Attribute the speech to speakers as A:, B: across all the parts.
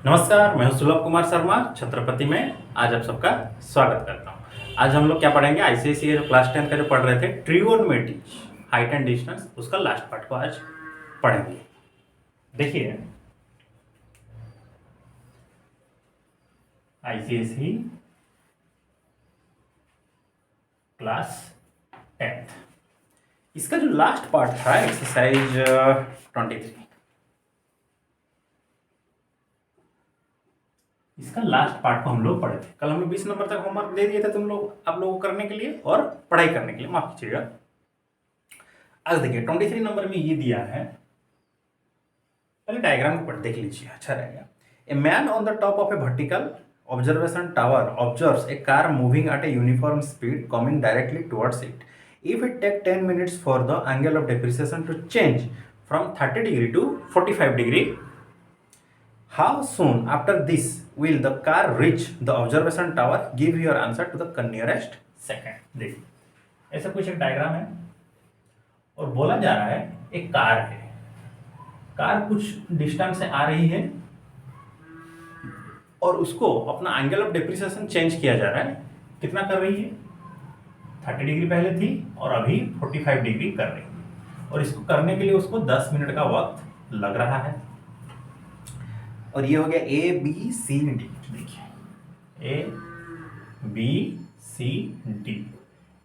A: नमस्कार, मैं हूं सुलभ कुमार शर्मा छत्रपति में। आज आप सबका स्वागत करता हूं। आज हम लोग क्या पढ़ेंगे, आईसीएसई जो क्लास 10 का जो पढ़ रहे थे ट्रिगोनोमेट्री, हाइट एंड डिस्टेंस, उसका लास्ट पार्ट को आज पढ़ेंगे। देखिए, आईसीएसई क्लास 10 इसका जो लास्ट पार्ट था एक्सरसाइज 23, इसका लास्ट पार्ट को हम लोग पढ़े थे। कल हमें 20 नंबर तक होमवर्क दे दिए थे तुम लोग, आप लोगों को करने के लिए और पढ़ाई करने के लिए, माफ कीजिएगा। आज देखिए 23 नंबर में ये दिया है, पहले डायग्राम को पढ़ देख लीजिए, अच्छा रहेगा। A man on the top of a vertical observation tower observes a car moving at a uniform speed coming directly towards it. If it take 10 minutes for the angle of depreciation to change from 30 degree to 45 degree, how soon after this will the car reach the observation tower? Give your answer to the nearest second. देखिए, ऐसा कुछ एक diagram है और बोला जा रहा है एक कार है, कार कुछ डिस्टेंस से आ रही है और उसको अपना एंगल ऑफ डेप्रिसिएशन चेंज किया जा रहा है। कितना कर रही है? 30 डिग्री पहले थी और अभी 45 डिग्री कर रही है, और इसको करने के लिए उसको 10 मिनट का वक्त लग रहा है। और ये हो गया ए बी सी डी। देखिए, ए बी सी डी,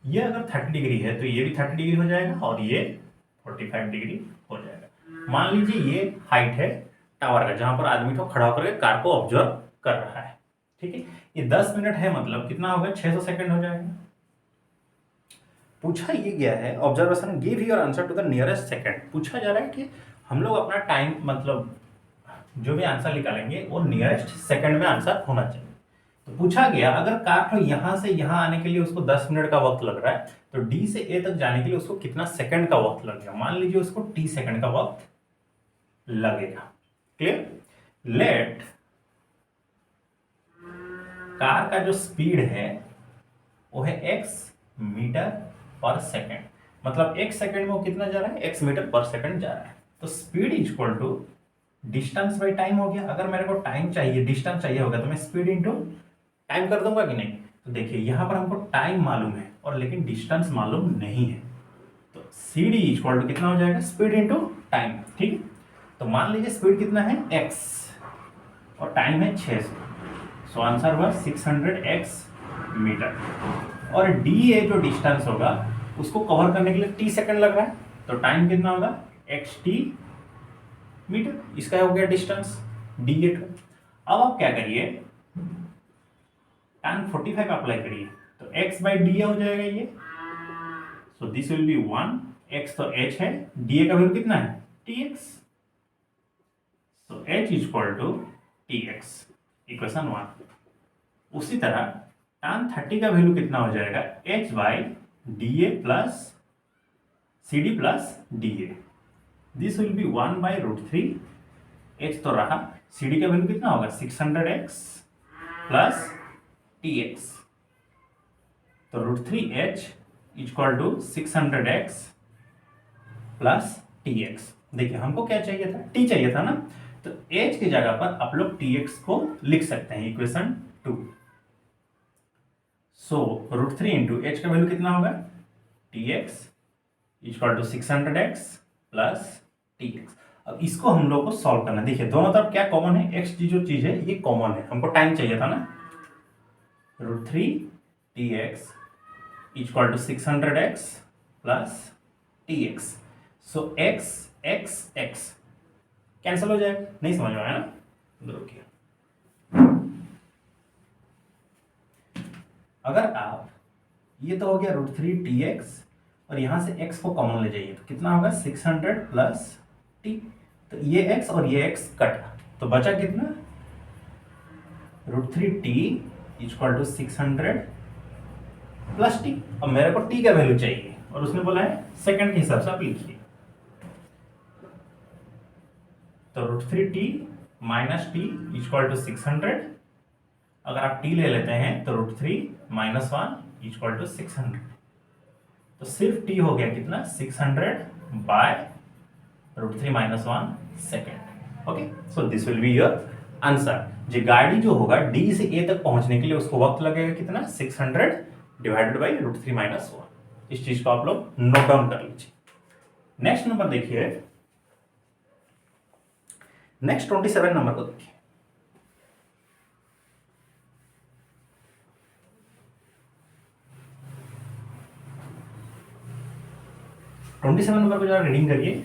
A: ये अगर 30 डिग्री है तो ये भी 30 डिग्री हो जाएगा और ये 45 डिग्री हो जाएगा। मान लीजिए ये हाइट है टावर का, जहां पर आदमी को खड़ा होकर के कार को ऑब्जर्व कर रहा है। ठीक है, ये 10 मिनट है, मतलब कितना होगा? 600 सेकंड हो जाएगा। पूछा ये गया है observation, give your answer to the nearest second. पूछा जा रहा है कि हम लोग अपना टाइम, मतलब जो भी आंसर निकालेंगे वो नियरेस्ट सेकंड में आंसर होना चाहिए। तो पूछा गया अगर कार को यहां से यहां आने के लिए उसको 10 मिनट का वक्त लग रहा है, तो डी से ए तक जाने के लिए उसको कितना सेकंड का वक्त लगेगा? मान लीजिए उसको टी सेकंड का वक्त लगेगा। क्लियर? लेट कार का जो स्पीड है वो है x मीटर पर सेकंड, मतलब एक सेकंड में वो कितना जा रहा है? x मीटर पर सेकंड जा रहा है। तो speed equal to distance by time हो गया। अगर मेरे को टाइम चाहिए, डिस्टेंस चाहिए होगा, तो मैं स्पीड इंटू टाइम कर दूंगा कि नहीं? तो देखिए यहां पर हमको टाइम मालूम है और लेकिन डिस्टेंस मालूम नहीं है, तो सी डी इक्वल टू कितना हो जाएगा? Speed into time. ठीक, तो मान लीजिए स्पीड कितना है? x और टाइम है 600, सो आंसर हुआ 600x मीटर। और डी ए जो डिस्टेंस होगा उसको कवर करने के लिए टी सेकंड लग रहा है, तो टाइम कितना होगा? X t metre. इसका हो गया डिस्टेंस डी ए। अब आप क्या करिए, tan 45 अप्लाई करिए, तो x बाई डी ए हो जाएगा ये। So this will be 1, x तो h है, डी ए का वैल्यू कितना है? tx। So h equal to tx, equation 1। उसी तरह tan 30 का वैल्यू कितना हो जाएगा? h by d a plus c d plus d a. This will be 1 by √3, h तो रहा, सी डी का वैल्यू कितना होगा? 600x plus tx। तो √3h equal to 600x plus tx। देखिए हमको क्या चाहिए था? t चाहिए था ना, तो h की जगह पर आप लोग tx को लिख सकते हैं, इक्वेशन 2। सो √3 इंटू h का वैल्यू कितना होगा? tx equal to 600x plus tx। अब इसको हम लोग को सॉल्व करना है। देखिए दोनों तरफ क्या कॉमन है? x की जो चीज है ये कॉमन है, हमको टाइम चाहिए था ना। √3 tx equal to 600x plus tx। So x x x cancel हो जाएगा, नहीं समझ में आया ना? रुकिए, अगर आप, ये तो हो गया √3 tx और यहां से x को कॉमन ले जाइए तो कितना होगा? 600 प्लस t। तो ये x और ये x कटा, तो बचा कितना? √3 t equal to 600 plus t। अब मेरे को t का वैल्यू चाहिए और उसने बोला है सेकंड के हिसाब से आप लिखिए, तो √3 t minus t equal to 600। अगर आप t ले लेते हैं तो √3 माइनस 1 इक्वल टू 600, तो सिर्फ t हो गया कितना? 600 by √3 minus 1 second. Okay, so this will be your answer जो गाड़ी जो होगा डी से ए तक पहुंचने के लिए उसको वक्त लगेगा कितना 600 डिवाइडेड बाई √3 - 1। इस चीज को आप लोग नोट डाउन कर लीजिए। नेक्स्ट नंबर देखिए, नेक्स्ट 27 नंबर को देखिए। ट्वेंटी सेवन नंबर को जरा रीडिंग करिए।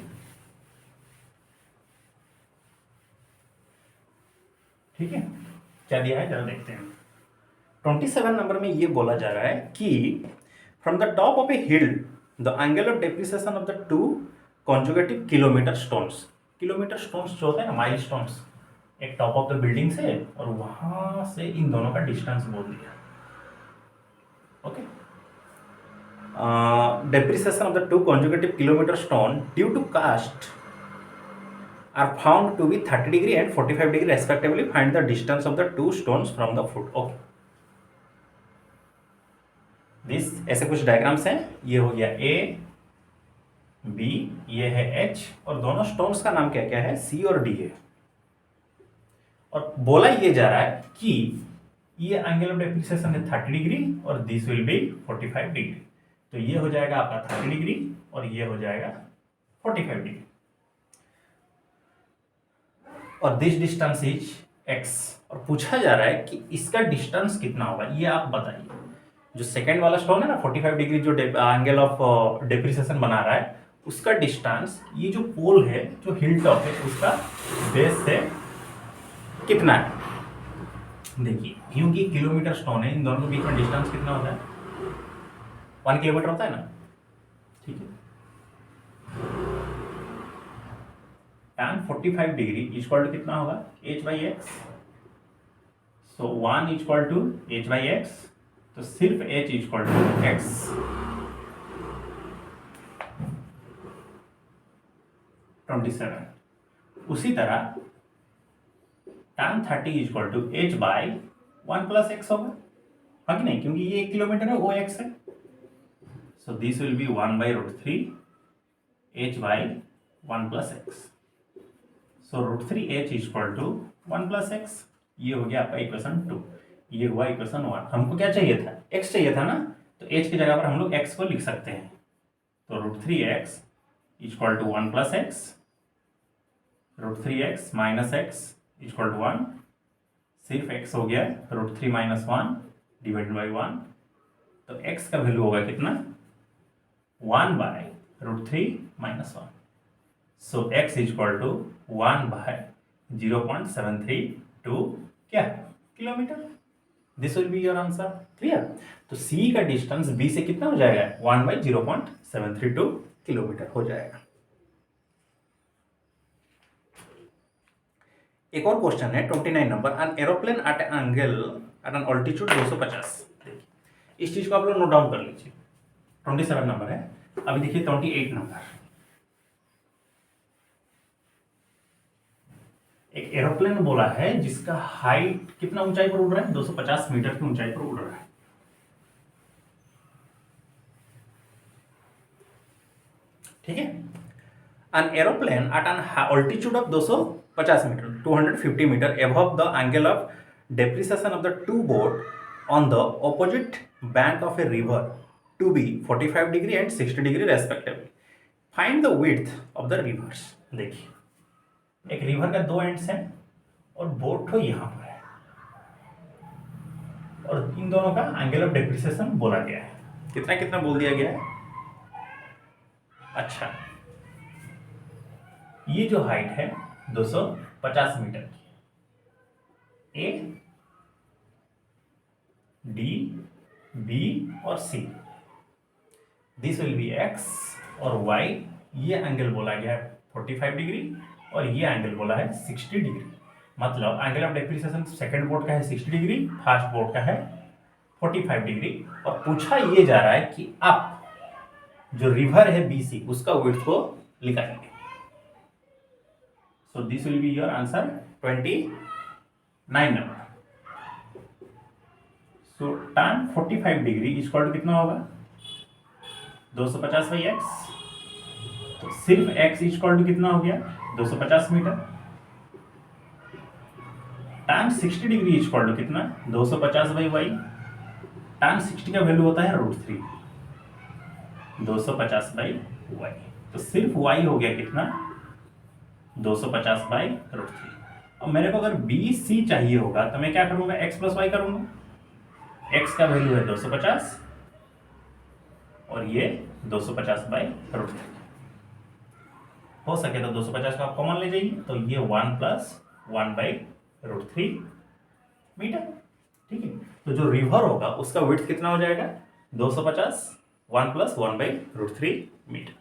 A: ठीक है, क्या दिया है जरा देखते हैं। 27 नंबर में ये बोला जा रहा है कि from the top of A hill the angle of depreciation of the two consecutive kilometre stones. Kilometre stones जो होता है ना, माइल स्टोन्स, एक टॉप ऑफ द बिल्डिंग से और वहां से इन दोनों का डिस्टेंस बोल दिया। Okay, depreciation of the two consecutive kilometre stone due to cast are found to be 30 degree and 45 degree respectively. Find the distance of the two stones from the foot. Okay, this ऐसे कुछ diagrams हैं। ये हो गया A, B, ये है H और दोनों स्टोन्स का नाम क्या क्या है, C और D है। और बोला ये जा रहा है कि ये एंगल ऑफ डेप्रिसिएशन है 30 डिग्री और दिस विल बी 45 डिग्री। तो ये हो जाएगा आपका 30 डिग्री और ये हो जाएगा 45 डिग्री और दिस डिस्टेंस इज x। और पूछा जा रहा है कि इसका डिस्टेंस कितना होगा, ये आप बताइए। जो सेकंड वाला स्टोन है ना 45 डिग्री जो एंगल ऑफ डेप्रिसिएशन बना रहा है, उसका डिस्टेंस ये जो पोल है, जो हिल टॉप है, उसका बेस से कितना है। देखिए, क्योंकि किलोमीटर स्टोन है, इन दोनों के बीच में डिस्टेंस कितना होता है, 1 किलोमीटर होता है ना। ठीक है, tan 45 डिग्री इक्वल टू कितना होगा, h/x। So 1 equal to h/x, तो सिर्फ h इक्वल टू x। उसी तरह tan 30 equal to h/1 + x होगा, हाँ कि नहीं, क्योंकि ये 1 किलोमीटर है, वो x है। So this will be 1/√3 h/1 + x। So √3h equal to 1 + x। ये हो गया आपका इक्वेशन 2, ये हुआ इक्वेशन 1। हमको क्या चाहिए था, x चाहिए था ना, तो h की जगह पर हम लोग x को लिख सकते हैं। तो √3x equal to 1 + x, √3x - x equal to 1। सिर्फ x हो गया √3 - 1 डिवाइडेड बाई 1। तो x का वैल्यू होगा कितना, 1/√3 - 1। सो x इक्वल टू 1/0.732 क्या kilometre. This will be your answer. Clear. तो C का डिस्टेंस B से कितना हो जाएगा, 1/0.732 किलोमीटर हो जाएगा। एक और क्वेश्चन है 29 number. An aeroplane at angle at an altitude 250। देखिए, इस चीज को आप लोग नोट डाउन कर लीजिए। 27 नंबर है। अभी देखिए 28 नंबर। एक एरोप्लेन बोला है जिसका हाइट कितना ऊंचाई पर उड़ रहा है, 250 मीटर की ऊंचाई पर उड़ रहा है। ठीक है, an aeroplane at an altitude of 250 metre 250 metre above the angle of depreciation of the two boat on the opposite bank of a river to be 45 degree and 60 degree respectively. Find the width of the rivers. देखिए, एक river का 2 ends हैं और boat हो यहां पर है और इन दोनों का एंगल ऑफ डेप्रिसिएशन बोला गया है। कितना कितना बोल दिया गया है। अच्छा, ये जो हाइट है 250 मीटर की, ए, डी, बी और सी, दिस विल बी एक्स और वाई। ये एंगल बोला गया है 45 डिग्री और ये एंगल बोला है 60 डिग्री। मतलब angle of depreciation second board का है 60 डिग्री, फर्स्ट बोर्ड का है 45 डिग्री। और पूछा ये जा रहा है कि आप जो रिवर है BC उसका विड्थ को निकालेंगे। So this will be your answer 29 number. So tan 45 degree equal to कितना होगा, 250/x। तो सिर्फ x इक्वल टू कितना हो गया, 250 metre. tan 60 degree equal to कितना 250/y। tan 60 का वैल्यू होता है √3 250/y। तो सिर्फ y हो गया कितना 250/√3। अब मेरे को अगर BC चाहिए होगा तो मैं क्या करूंगा x + y करूंगा। x का वैल्यू है 250 और ये 250/√3। हो सके तो 250 का आप कॉमन ले जाइए तो ये 1 + 1/√3 मीटर। ठीक है, तो जो रिवर होगा उसका विड्थ कितना हो जाएगा 250 1 + 1/√3 मीटर।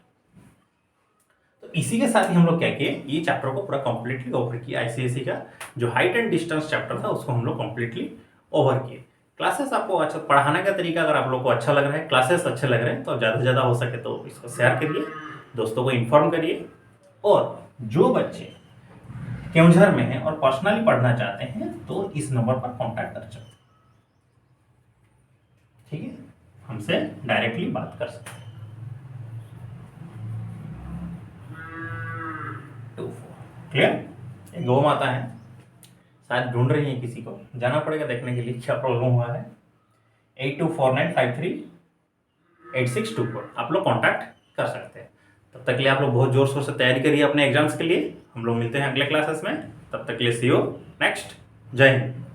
A: तो इसी के साथ ही हम लोग क्या किए, ये चैप्टर को पूरा कंप्लीटली ओवर किया। आईसीएसई का जो हाइट एंड डिस्टेंस चैप्टर था उसको हम लोग कंप्लीटली ओवर किए। क्लासेस आपको अच्छा पढ़ाने का तरीका अगर आप लोग को अच्छा लग रहा है, क्लासेस अच्छे लग रहे हैं तो ज़्यादा से ज़्यादा हो सके तो इसको शेयर करिए, दोस्तों को इन्फॉर्म करिए। और जो बच्चे केवंझर में हैं और पर्सनली पढ़ना चाहते हैं तो इस नंबर पर कांटेक्ट कर सकते हैं। ठीक है, हमसे डायरेक्टली बात कर सकते हैं। 2 4 क्लियर। गौ माता है, शायद ढूंढ रही है किसी को, जाना पड़ेगा देखने के लिए क्या प्रॉब्लम हुआ है। 8249538624 आप लोग कांटेक्ट कर सकते हैं। तब तक के लिए आप लोग बहुत जोर शोर से तैयारी करिए अपने एग्जाम्स के लिए। हम लोग मिलते हैं अगले क्लासेस में, तब तक के लिए सी यू नेक्स्ट। जय हिंद।